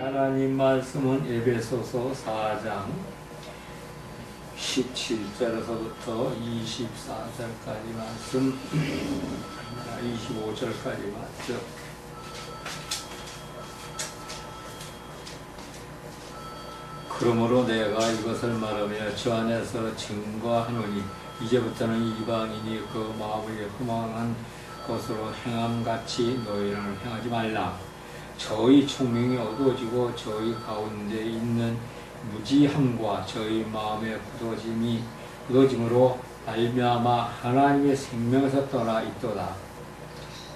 하나님 말씀은 에베소서 4장 17절에서부터 24절까지 말씀, 25절까지 맞죠. 그러므로 내가 이것을 말하며 주 안에서 증거하노니 이제부터는 이방인이 그 마음을 허망한 것으로 행함같이 너희는 행하지 말라. 저희 총명이 어두워지고 저희 가운데 있는 무지함과 저희 마음의 굳어짐으로 말미암아 하나님의 생명에서 떠나 있도다.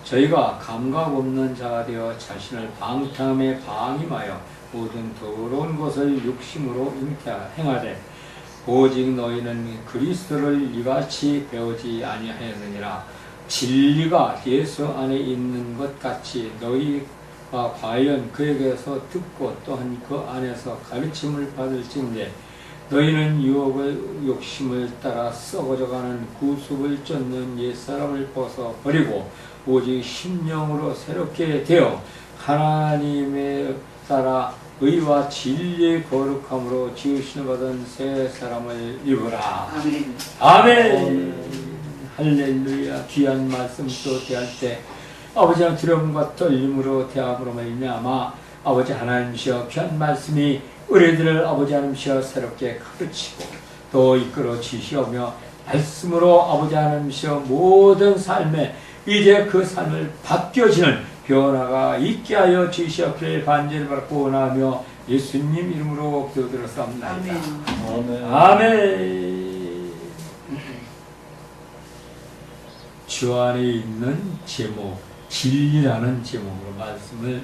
저희가 감각 없는 자가 되어 자신을 방탕함에 방임하여 모든 더러운 것을 욕심으로 행하되 오직 너희는 그리스도를 이같이 배우지 아니하였느니라. 진리가 예수 안에 있는 것 같이 너희가 과연 그에게서 듣고 또한 그 안에서 가르침을 받을진대 너희는 유혹의 욕심을 따라 썩어져가는 구습을 쫓는 옛사람을 벗어버리고 오직 심령으로 새롭게 되어 하나님의 따라 의와 진리의 거룩함으로 지으심을 받은 새 사람을 입으라. 아멘. 아멘. 할렐루야. 귀한 말씀 또 대할 때 아버지는 두려움과 떨림으로 대함으로 말미암아 아버지 하나님이시여 귀한 말씀이 의뢰들을 아버지 하나님이시여 새롭게 가르치고 또 이끌어 주시오며 말씀으로 아버지 하나님이시여 모든 삶에 이제 그 삶을 바뀌어지는 변화가 있게 하여 주시옵기를 간절히 바라고 원하며 예수님 이름으로 기도드렸사옵나이다. 아멘. 아멘. 주 안에 있는 제목, 진리라는 제목으로 말씀을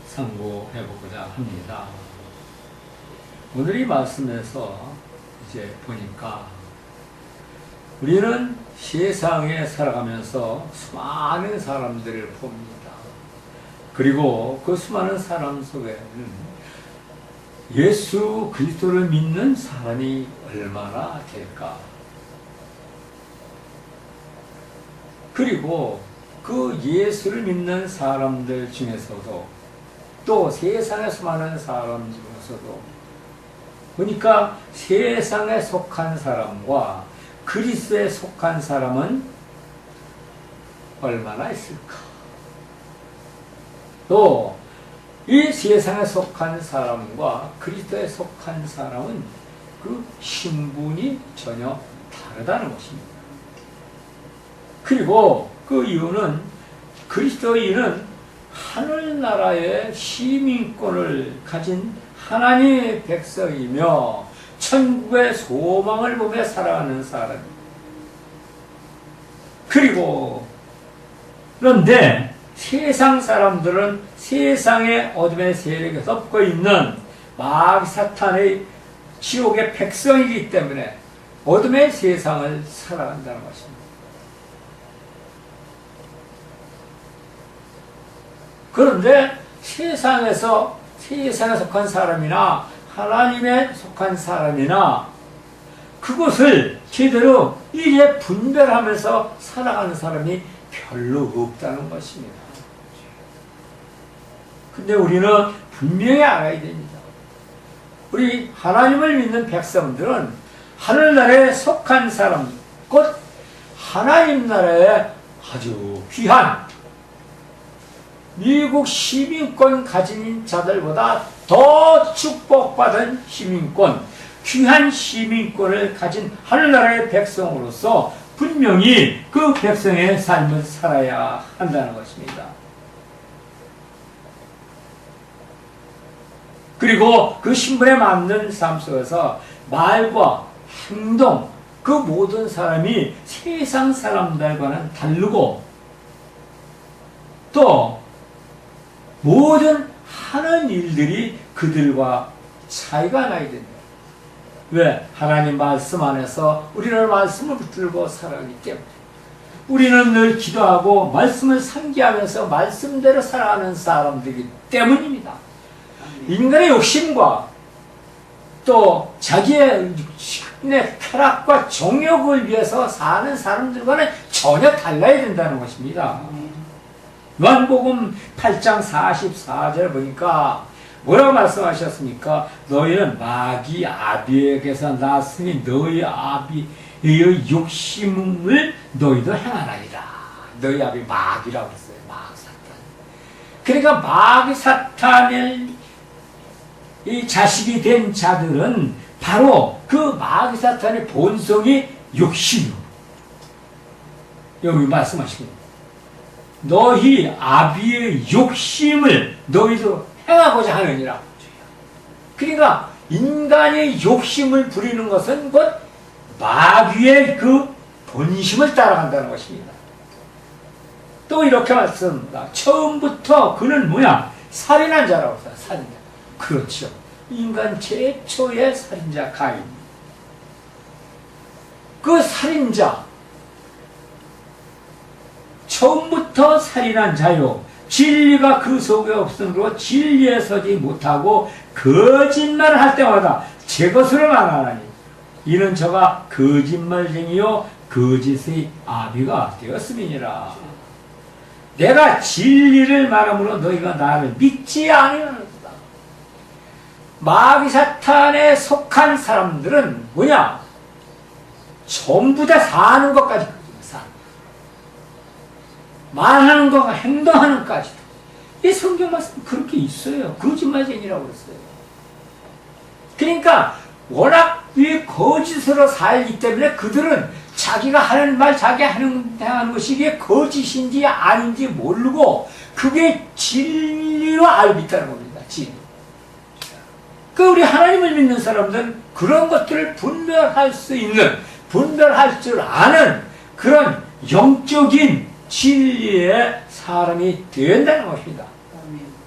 상고해보고자 합니다. 오늘 이 말씀에서 이제 보니까 우리는 세상에 살아가면서 수많은 사람들을 봅니다. 그리고 그 수많은 사람 속에는 예수 그리스도를 믿는 사람이 얼마나 될까? 그리고 그 예수를 믿는 사람들 중에서도 또 세상에 수많은 사람 중에서도 보니까 세상에 속한 사람과 그리스도에 속한 사람은 얼마나 있을까? 또 이 세상에 속한 사람과 그리스도에 속한 사람은 그 신분이 전혀 다르다는 것입니다. 그리고 그 이유는 그리스도인은 하늘나라의 시민권을 가진 하나님의 백성이며 천국의 소망을 보며 살아가는 사람입니다. 그리고 그런데 세상 사람들은 세상의 어둠의 세력에 덮고 있는 마귀 사탄의 지옥의 백성이기 때문에 어둠의 세상을 살아간다는 것입니다. 그런데 세상에 속한 사람이나 하나님에 속한 사람이나 그것을 제대로 이래 분별하면서 살아가는 사람이 별로 없다는 것입니다. 근데 우리는 분명히 알아야 됩니다. 우리 하나님을 믿는 백성들은 하늘나라에 속한 사람, 곧 하나님 나라에 아주 귀한 미국 시민권 가진 자들보다 더 축복받은 시민권, 귀한 시민권을 가진 하늘나라의 백성으로서 분명히 그 백성의 삶을 살아야 한다는 것입니다. 그리고 그 신분에 맞는 삶 속에서 말과 행동, 그 모든 사람이 세상 사람들과는 다르고 또 모든 하는 일들이 그들과 차이가 나야 됩니다. 왜? 하나님 말씀 안에서 우리는 말씀을 붙들고 살아가기 때문에 우리는 늘 기도하고 말씀을 상기하면서 말씀대로 살아가는 사람들이기 때문입니다. 인간의 욕심과 또 자기의 쾌락과 정욕을 위해서 사는 사람들과는 전혀 달라야 된다는 것입니다. 요한복음 8장 44절 보니까 뭐라고 말씀하셨습니까? 너희는 마귀 아비에게서 났으니 너희 아비의 욕심을 너희도 행하나이다. 너희 아비 마귀라고 했어요. 마귀 사탄. 그러니까 마귀 사탄의 이 자식이 된 자들은 바로 그 마귀 사탄의 본성이 욕심이요. 여기 말씀하십니다. 너희 아비의 욕심을 너희도 행하고자 하느니라. 그러니까 인간의 욕심을 부리는 것은 곧 마귀의 그 본심을 따라간다는 것입니다. 또 이렇게 말씀합니다. 처음부터 그는 뭐야? 살인한 자라고 했어요. 살인자. 그렇죠. 인간 최초의 살인자 가인. 그 살인자 처음부터 살인한 자요. 진리가 그 속에 없으므로 진리에 서지 못하고 거짓말을 할 때마다 제 것으로 말하나니 이는 저가 거짓말쟁이요 거짓의 아비가 되었음이니라. 내가 진리를 말함으로 너희가 나를 믿지 아니하는도다. 마귀 사탄에 속한 사람들은 뭐냐? 전부 다 사는 것까지 말하는 것과 행동하는 것까지도. 이 성경 말씀 그렇게 있어요. 거짓말쟁이라고 그랬어요. 그러니까 워낙 이 거짓으로 살기 때문에 그들은 자기가 하는 말, 자기가 행하는 것이 이게 거짓인지 아닌지 모르고 그게 진리로 알고 있다는 겁니다. 진리. 그 우리 하나님을 믿는 사람들은 그런 것들을 분별할 수 있는, 분별할 줄 아는 그런 영적인 진리의 사람이 된다는 것입니다.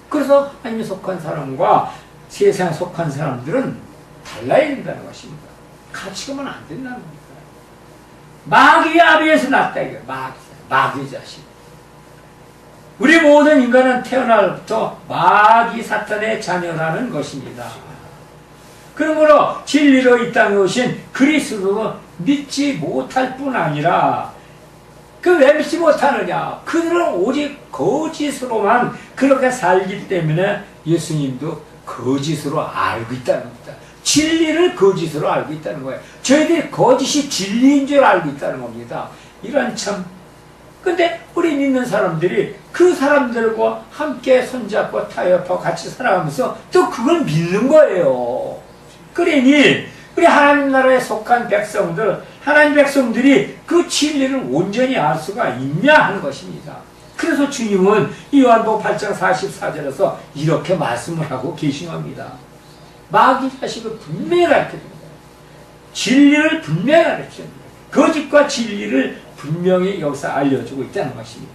그래서 하나님에 속한 사람과 세상에 속한 사람들은 달라야 된다는 것입니다. 같이 가면 안 된다는 겁니다. 마귀의 아비에서 났다 이거예요. 마귀 자식. 우리 모든 인간은 태어날부터 마귀 사탄의 자녀라는 것입니다. 그러므로 진리로 이 땅에 오신 그리스도는 믿지 못할 뿐 아니라 그 왜 믿지 못하느냐? 그들은 오직 거짓으로만 그렇게 살기 때문에 예수님도 거짓으로 알고 있다는 겁니다. 진리를 거짓으로 알고 있다는 거예요. 저희들이 거짓이 진리인 줄 알고 있다는 겁니다. 이런 참. 근데 우리 믿는 사람들이 그 사람들과 함께 손잡고 타협하고 같이 살아가면서 또 그걸 믿는 거예요. 그러니 우리 하나님 나라에 속한 백성들, 하나님 백성들이 그 진리를 온전히 알 수가 있냐 하는 것입니다. 그래서 주님은 요한복음 8장 44절에서 이렇게 말씀을 하고 계시합니다. 마귀 자식을 분명히 가르쳐줍니다. 진리를 분명히 가르쳐줍니다. 거짓과 진리를 분명히 여기서 알려주고 있다는 것입니다.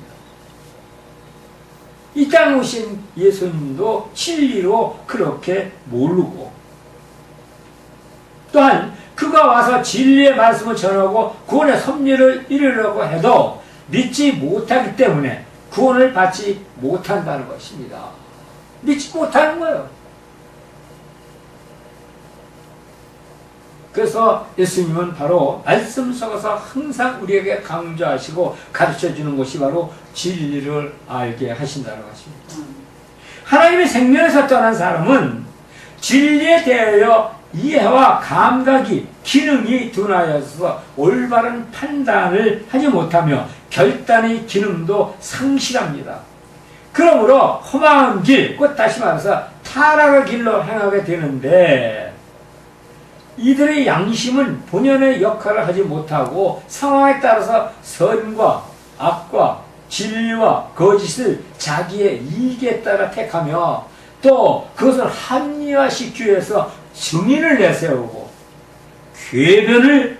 이 땅에 오신 예수님도 진리로 그렇게 모르고 또한 그가 와서 진리의 말씀을 전하고 구원의 섭리를 이루려고 해도 믿지 못하기 때문에 구원을 받지 못한다는 것입니다. 믿지 못하는 거예요. 그래서 예수님은 바로 말씀 속에서 항상 우리에게 강조하시고 가르쳐주는 것이 바로 진리를 알게 하신다는 것입니다. 하나님의 생명에서 떠난 사람은 진리에 대하여 이해와 감각이, 기능이 둔하여서 올바른 판단을 하지 못하며 결단의 기능도 상실합니다. 그러므로 험한 길, 곧 다시 말해서 타락의 길로 행하게 되는데 이들의 양심은 본연의 역할을 하지 못하고 상황에 따라서 선과 악과 진리와 거짓을 자기의 이익에 따라 택하며 또 그것을 합리화시키기 위해서 증인을 내세우고 궤변을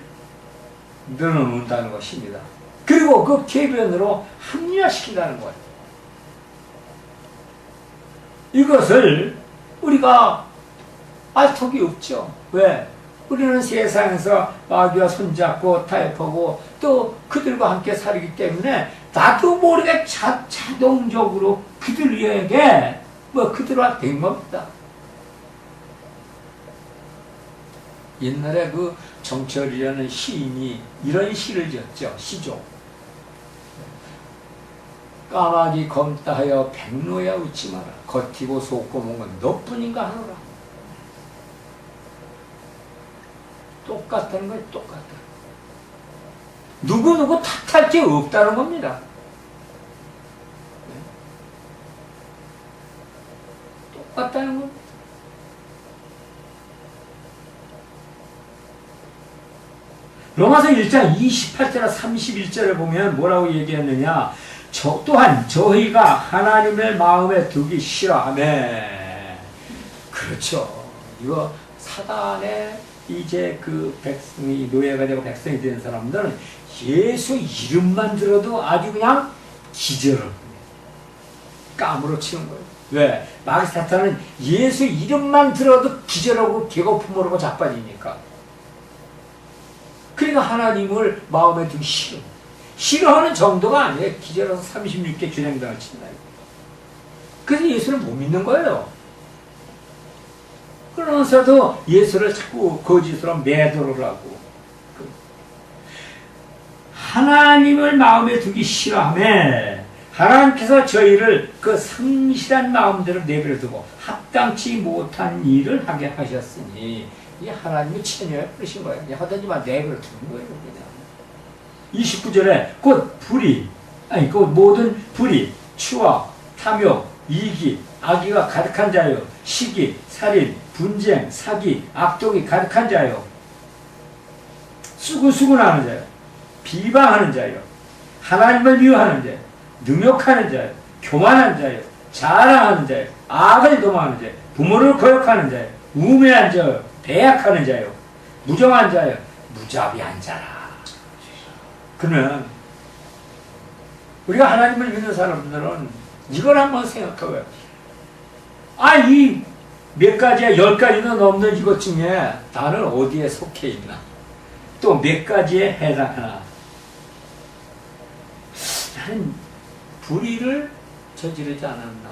늘어놓는다는 것입니다. 그리고 그 궤변으로 합리화시킨다는 거예요. 이것을 우리가 알 턱이 없죠. 왜? 우리는 세상에서 마귀와 손잡고 타협하고 또 그들과 함께 살기 때문에 나도 모르게 자동적으로 그들에게 그들과 된 겁니다. 옛날에 그 정철이라는 시인이 이런 시를 지었죠. 시조. 까마귀 검다 하여 백로야 웃지 마라. 겉이고 속고 건 너뿐인가 하노라. 똑같다는 거예요. 똑같다. 누구 탓할 게 없다는 겁니다. 똑같다는 겁니다. 로마서 1장 28절과 31절에 보면 뭐라고 얘기했느냐. 또한 저희가 하나님을 마음에 두기 싫어하매. 그렇죠. 이거 사단의 이제 그 백성이 노예가 되고 백성이 된 사람들은 예수 이름만 들어도 아주 그냥 기절을 까무러치는 거예요. 왜? 마귀 사탄은 예수 이름만 들어도 기절하고 개고픔으로 자빠지니까. 그러니까 하나님을 마음에 두기 싫어하는 정도가 아니에요. 기절해서 36개 준행당을 친다. 그래서 예수를 못 믿는 거예요. 그러면서도 예수를 자꾸 거짓으로 매도를 하고. 하나님을 마음에 두기 싫어하며 하나님께서 저희를 그 성실한 마음대로 내버려 두고 합당치 못한 일을 하게 하셨으니 이게 하나님의 체념에 그러신 거예요. 하더니만 내버려 두는 거예요. 그냥. 29절에 곧 불의, 그 모든 불의, 추악, 탐욕, 이기, 악의가 가득한 자요, 시기, 살인, 분쟁, 사기, 악독이 가득한 자요, 수군수군하는 자요, 비방하는 자요, 하나님을 미워하는 자요, 능욕하는 자요, 교만한 자요, 자랑하는 자요, 악을 도모하는 자요, 부모를 거역하는 자요, 우매한 자요, 배약하는 자요, 무정한 자요, 무자비한 자라. 그러면 우리가 하나님을 믿는 사람들은 이걸 한번 생각해봐요. 이 몇 가지야 10가지도 넘는 이것 중에 나는 어디에 속해 있나? 또 몇 가지에 해당하나? 나는 불의를 저지르지 않았나?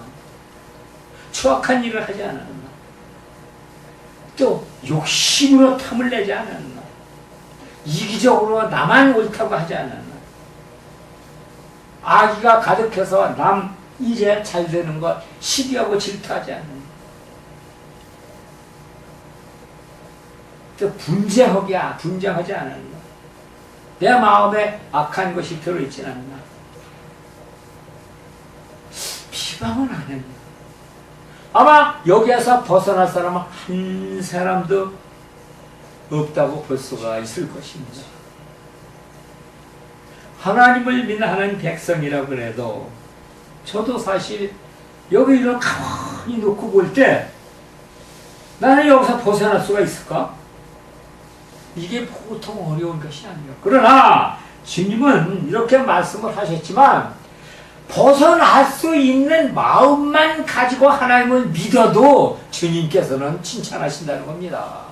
추악한 일을 하지 않았나? 또 욕심으로 탐을 내지 않았나? 이기적으로 나만 옳다고 하지 않았나? 악의가 가득해서 남 이제 잘 되는 것 시기하고 질투하지 않았나? 또 분쟁하지 않았나? 내 마음에 악한 것이 들어있지 않나? 비방은 안 했나? 아마 여기에서 벗어날 사람은 한 사람도 없다고 볼 수가 있을 것입니다. 하나님을 믿는 하나님 백성이라고 해도 저도 사실 여기 이런 가만히 놓고 볼 때 나는 여기서 벗어날 수가 있을까? 이게 보통 어려운 것이 아니에요. 그러나 주님은 이렇게 말씀을 하셨지만 벗어날 수 있는 마음만 가지고 하나님을 믿어도 주님께서는 칭찬하신다는 겁니다.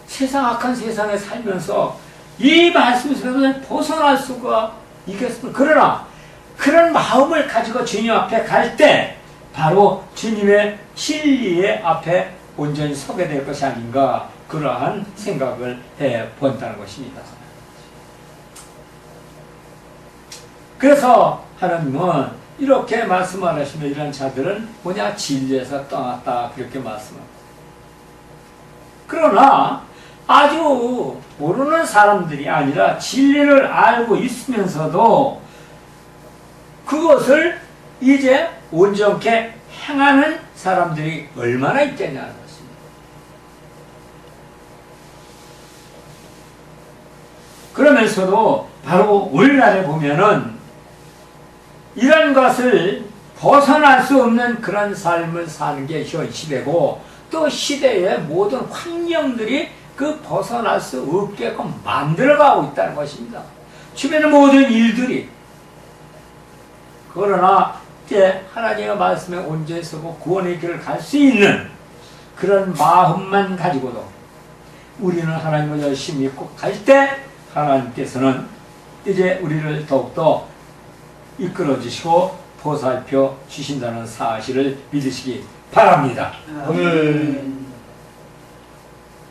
세상 악한 세상에 살면서 이 말씀에서 벗어날 수가 있겠습니다. 그러나 그런 마음을 가지고 주님 앞에 갈 때 바로 주님의 진리의 앞에 온전히 서게 될 것이 아닌가, 그러한 생각을 해본다는 것입니다. 그래서 하나님은 이렇게 말씀을 하시면 이런 자들은 뭐냐? 진리에서 떠났다, 그렇게 말씀합니다. 그러나 아주 모르는 사람들이 아니라 진리를 알고 있으면서도 그것을 이제 온전케 행하는 사람들이 얼마나 있겠냐는 것입니다. 그러면서도 바로 오늘날에 보면은 이런 것을 벗어날 수 없는 그런 삶을 사는 게 현 시대고, 또 시대의 모든 환경들이 그 벗어날 수 없게끔 만들어가고 있다는 것입니다. 주변의 모든 일들이. 그러나 이제 하나님의 말씀에 온전히 서고 구원의 길을 갈 수 있는 그런 마음만 가지고도 우리는 하나님을 열심히 믿고 갈 때 하나님께서는 이제 우리를 더욱더 이끌어 주시고 보살펴 주신다는 사실을 믿으시기 바랍니다.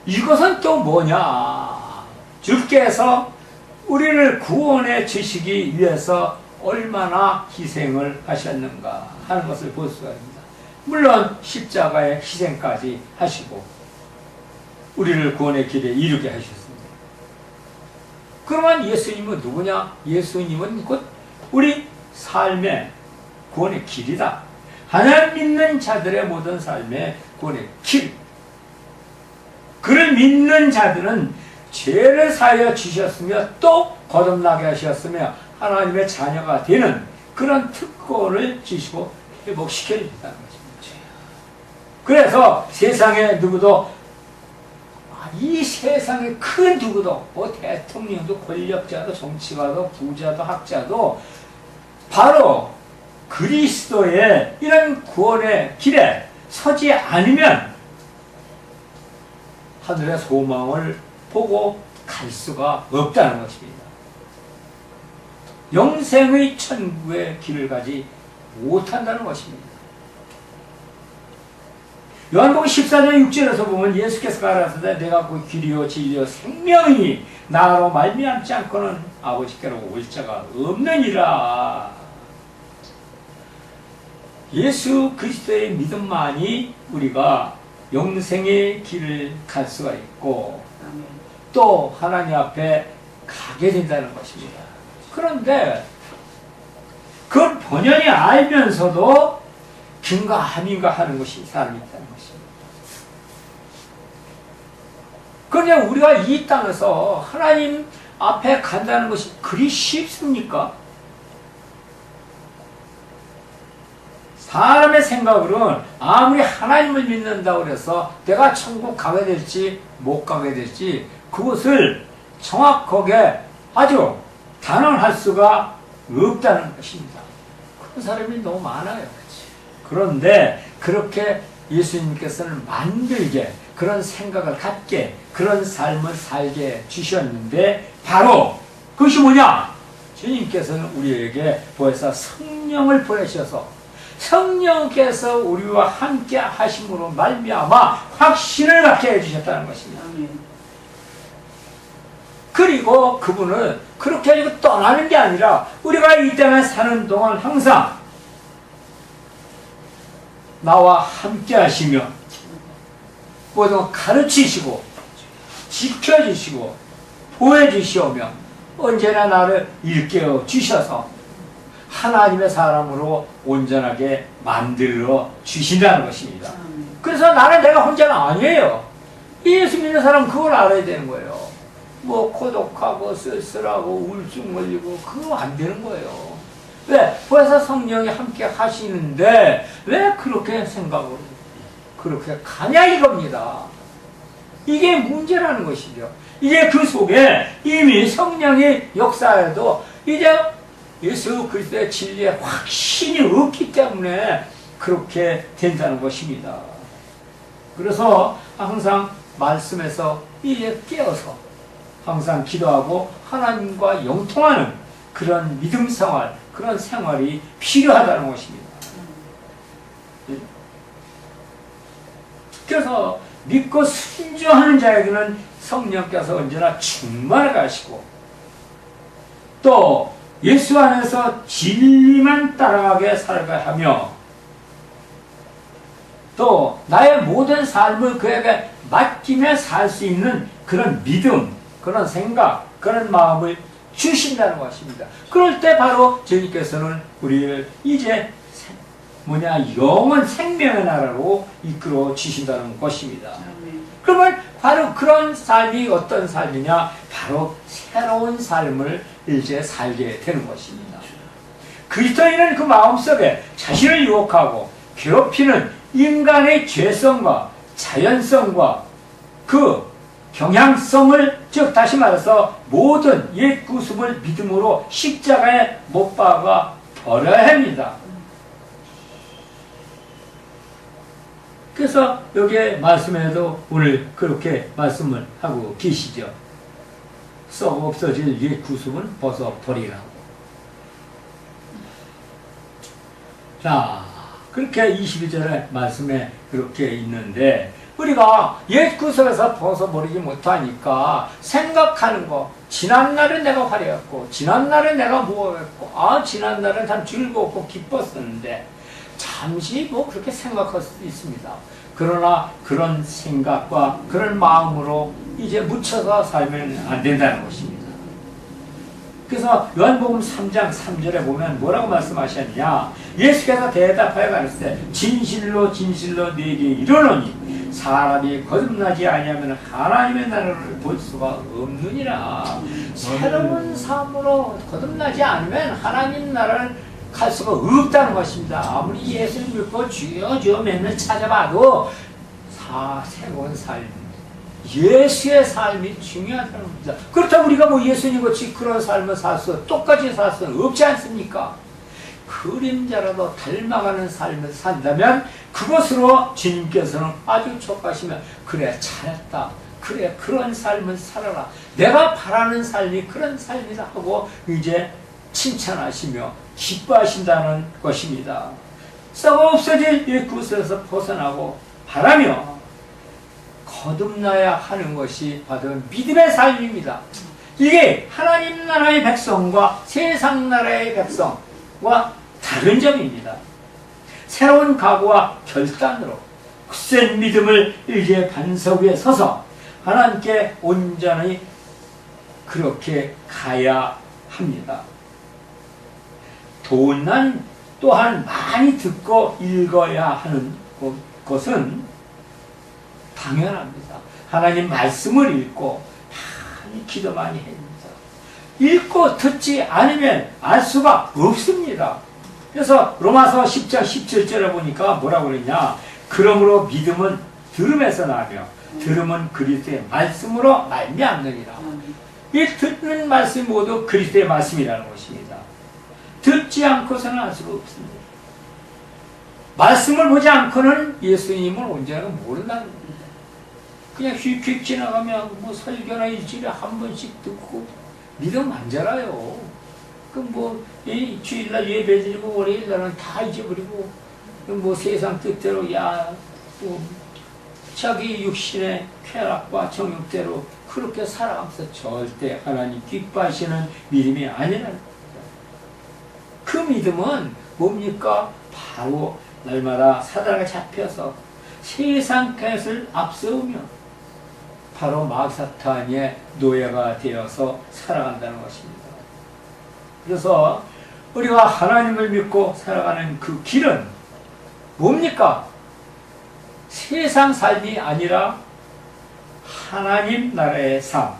이것은 또 뭐냐? 주께서 우리를 구원해 주시기 위해서 얼마나 희생을 하셨는가 하는 것을 볼 수가 있습니다. 물론 십자가의 희생까지 하시고 우리를 구원의 길에 이르게 하셨습니다. 그러면 예수님은 누구냐? 예수님은 곧 우리 삶의 구원의 길이다. 하나님 믿는 자들의 모든 삶의 구원의 길. 그를 믿는 자들은 죄를 사하여 주셨으며 또 거듭나게 하셨으며 하나님의 자녀가 되는 그런 특권을 주시고 회복시켜 주셨다는 것입니다. 그래서 세상에 누구도 이 세상에 그 누구도 뭐 대통령도 권력자도 정치가도 부자도 학자도 바로 그리스도의 이런 구원의 길에 서지 않으면 하늘의 소망을 보고 갈 수가 없다는 것입니다. 영생의 천국의 길을 가지 못한다는 것입니다. 요한복음 14장 6절에서 보면 예수께서 가라사대 내가 그 길이요 진리요 생명이니 나로 말미암지 않고는 아버지께로 올 자가 없느니라. 예수 그리스도의 믿음만이 우리가 영생의 길을 갈 수가 있고 또 하나님 앞에 가게 된다는 것입니다. 그런데 그걸 본연히 알면서도 긴가 아닌가 하는 것이 사람이 있다는 것입니다. 그냥 우리가 이 땅에서 하나님 앞에 간다는 것이 그리 쉽습니까? 사람의 생각으로는 아무리 하나님을 믿는다고 해서 내가 천국 가게 될지 못 가게 될지 그것을 정확하게 아주 단언할 수가 없다는 것입니다. 그런 사람이 너무 많아요. 그런데 그렇게 예수님께서는 만들게 그런 생각을 갖게 그런 삶을 살게 주셨는데 바로 그것이 뭐냐? 주님께서는 우리에게 보혜사 성령을 보내셔서 성령께서 우리와 함께 하심으로 말미암아 확신을 갖게 해주셨다는 것입니다. 그리고 그분은 그렇게 해주고 떠나는 게 아니라 우리가 이 땅에 사는 동안 항상 나와 함께 하시며 모든 가르치시고 지켜주시고 보여주시오며 언제나 나를 일깨워 주셔서 하나님의 사람으로 온전하게 만들어 주신다는 것입니다. 그래서 나는 내가 혼자는 아니에요. 예수 믿는 사람은 그걸 알아야 되는 거예요. 뭐 고독하고 쓸쓸하고 우울증 걸리고 그거 안 되는 거예요. 왜? 그래서 성령이 함께 하시는데 왜 그렇게 생각을 그렇게 가냐 이겁니다. 이게 문제라는 것이죠. 이제 그 속에 이미 성령이 역사해도 이제 예수 그리스도의 진리에 확신이 없기 때문에 그렇게 된다는 것입니다. 그래서 항상 말씀에서 이제 깨어서 항상 기도하고 하나님과 영통하는 그런 믿음 생활, 그런 생활이 필요하다는 것입니다. 그래서 믿고 순종하는 자에게는 성령께서 언제나 충만하게 하시고 또 예수 안에서 진리만 따라가게 살아가야 하며 또 나의 모든 삶을 그에게 맡기며 살 수 있는 그런 믿음, 그런 생각, 그런 마음을 주신다는 것입니다. 그럴 때 바로 주님께서는 우리를 이제 영원 생명의 나라로 이끌어 주신다는 것입니다. 그러면 바로 그런 삶이 어떤 삶이냐? 바로 새로운 삶을 이제 살게 되는 것입니다. 그리스도인은 그 마음속에 자신을 유혹하고 괴롭히는 인간의 죄성과 자연성과 그 경향성을 즉 다시 말해서 모든 옛 구습을 믿음으로 십자가에 못 박아 버려야 합니다. 그래서 여기에 말씀에도 오늘 그렇게 말씀을 하고 계시죠. 썩어 없어질 옛 구습은 벗어버리라고. 자, 그렇게 22절의 말씀에 그렇게 있는데, 우리가 옛 구석에서 벗어버리지 못하니까 생각하는 거, 지난날은 내가 화려했고, 지난날은 내가 무엇했고, 지난날은 참 즐겁고 기뻤었는데, 잠시 뭐 그렇게 생각할 수도 있습니다. 그러나 그런 생각과 그런 마음으로 이제 묻혀서 살면 안 된다는 것입니다. 그래서 요한복음 3장 3절에 보면 뭐라고 말씀하셨냐? 예수께서 대답하여 가르치되 진실로 진실로 네게 이르노니 사람이 거듭나지 아니하면 하나님의 나라를 볼 수가 없느니라. 새로운 삶으로 거듭나지 않으면 하나님 나라를 갈 수가 없다는 것입니다. 아무리 예수를 믿고 주여 주여 맨날 찾아봐도 새로운 삶, 예수의 삶이 중요하다는 겁니다. 그렇다고 우리가 뭐 예수님같이 그런 삶을 똑같이 살 수는 없지 않습니까? 그림자라도 닮아가는 삶을 산다면 그것으로 주님께서는 아주 촉하시면 그래 잘했다, 그래 그런 삶을 살아라, 내가 바라는 삶이 그런 삶이다 하고 이제 칭찬하시며 기뻐하신다는 것입니다. 썩어 없어질 이 구슬에서 벗어나고 바라며 거듭나야 하는 것이 바로 믿음의 삶입니다. 이게 하나님 나라의 백성과 세상 나라의 백성과 다른 점입니다. 새로운 각오와 결단으로 굳센 믿음을 이제 반석 위에 서서 하나님께 온전히 그렇게 가야 합니다. 또한 많이 듣고 읽어야 하는 것은 당연합니다. 하나님 말씀을 읽고 많이 기도 많이 해야 됩니다. 읽고 듣지 않으면 알 수가 없습니다. 그래서 로마서 10장 17절에 보니까 뭐라고 그랬냐? 그러므로 믿음은 들음에서 나며 들음은 그리스도의 말씀으로 말미암느니라. 이 듣는 말씀이 모두 그리스도의 말씀이라는 것입니다. 듣지 않고서는 알 수가 없습니다. 말씀을 보지 않고는 예수님을 언제나 모른다는 겁니다. 그냥 휙휙 지나가면 뭐 설교나 일주일에 한 번씩 듣고 믿음 안 자라요. 이 주일날 예배 드리고 월요일날은 다 잊어버리고 뭐 세상 뜻대로 자기 육신의 쾌락과 정욕대로 그렇게 살아가면서 절대 하나님 기뻐하시는 믿음이 아니라는 겁니다. 그 믿음은 뭡니까? 바로 날마다 사단에 잡혀서 세상 것을 앞세우며 바로 마귀사탄의 노예가 되어서 살아간다는 것입니다. 그래서 우리가 하나님을 믿고 살아가는 그 길은 뭡니까? 세상 삶이 아니라 하나님 나라의 삶,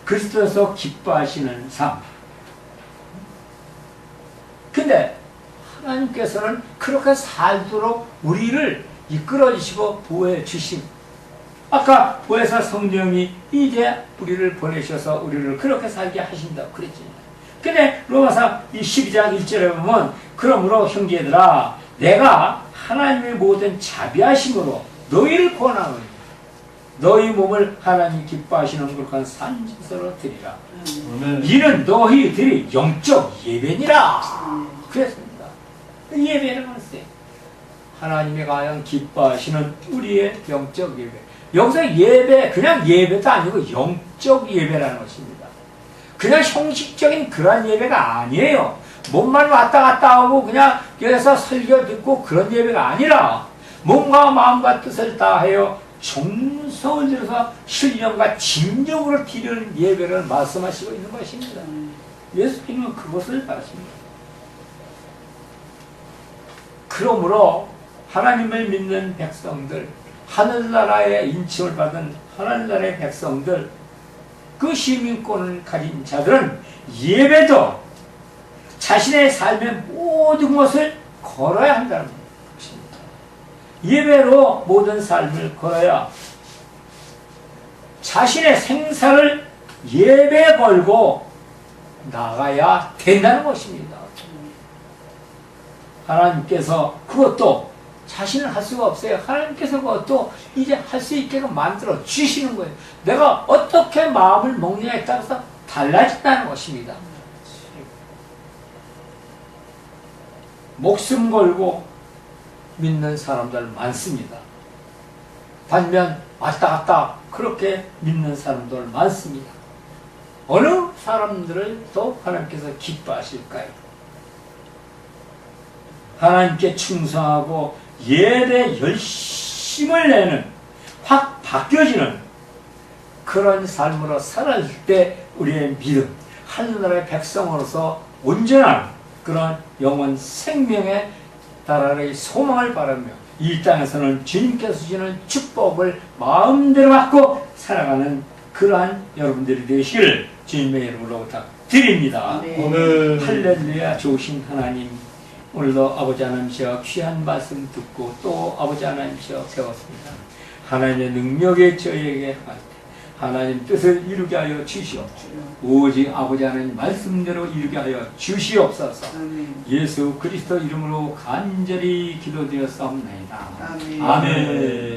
그리스도에서 기뻐하시는 삶. 근데 하나님께서는 그렇게 살도록 우리를 이끌어 주시고 보호해 주심. 아까 보혜사 성령이 이제 우리를 보내셔서 우리를 그렇게 살게 하신다고 그랬잖아요. 근데 로마서 12장 1절에 보면 그러므로 형제들아 내가 하나님의 모든 자비하심으로 너희를 권하노니 너희 몸을 하나님 기뻐하시는 거룩한 산지서로 드리라. 이는 너희들이 영적 예배니라. 그랬습니다. 예배는 뭐였어요? 하나님의 가장 기뻐하시는 우리의 영적 예배. 여기서 예배, 그냥 예배도 아니고 영적 예배라는 것입니다. 그냥 형식적인 그런 예배가 아니에요. 몸만 왔다 갔다 하고 그냥 여기서 설교 듣고 그런 예배가 아니라 몸과 마음과 뜻을 다하여 정성을 들여서 신령과 진정으로 드리는 예배를 말씀하시고 있는 것입니다. 예수님은 그것을 말씀합니다. 그러므로 하나님을 믿는 백성들, 하늘나라의 인칭을 받은 하늘나라의 백성들, 그 시민권을 가진 자들은 예배도 자신의 삶의 모든 것을 걸어야 한다는 것입니다. 예배로 모든 삶을 걸어야 자신의 생사를 예배에 걸고 나가야 된다는 것입니다. 하나님께서 그것도 자신은 할 수가 없어요. 하나님께서 그것도 이제 할 수 있게끔 만들어 주시는 거예요. 내가 어떻게 마음을 먹느냐에 따라서 달라진다는 것입니다. 목숨 걸고 믿는 사람들 많습니다. 반면 왔다 갔다 그렇게 믿는 사람들 많습니다. 어느 사람들을 더 하나님께서 기뻐하실까요? 하나님께 충성하고 예배 열심을 내는 확 바뀌어지는 그런 삶으로 살아갈 때 우리의 믿음, 하늘나라의 백성으로서 온전한 그런 영원 생명에 달하는 소망을 바라며 이 땅에서는 주님께서 주시는 축복을 마음대로 받고 살아가는 그러한 여러분들이 되시기를 주님의 이름으로 부탁드립니다. 아멘. 할렐루야. 좋으신 하나님, 오늘도 아버지 하나님이시여 귀한 말씀 듣고 또 아버지 하나님이시여 배웠습니다. 하나님의 능력에 저희에게 할 때 하나님 뜻을 이루게 하여 주시옵소서. 오직 아버지 하나님 말씀대로 이루게 하여 주시옵소서. 예수 그리스도 이름으로 간절히 기도드렸사옵나이다. 아멘.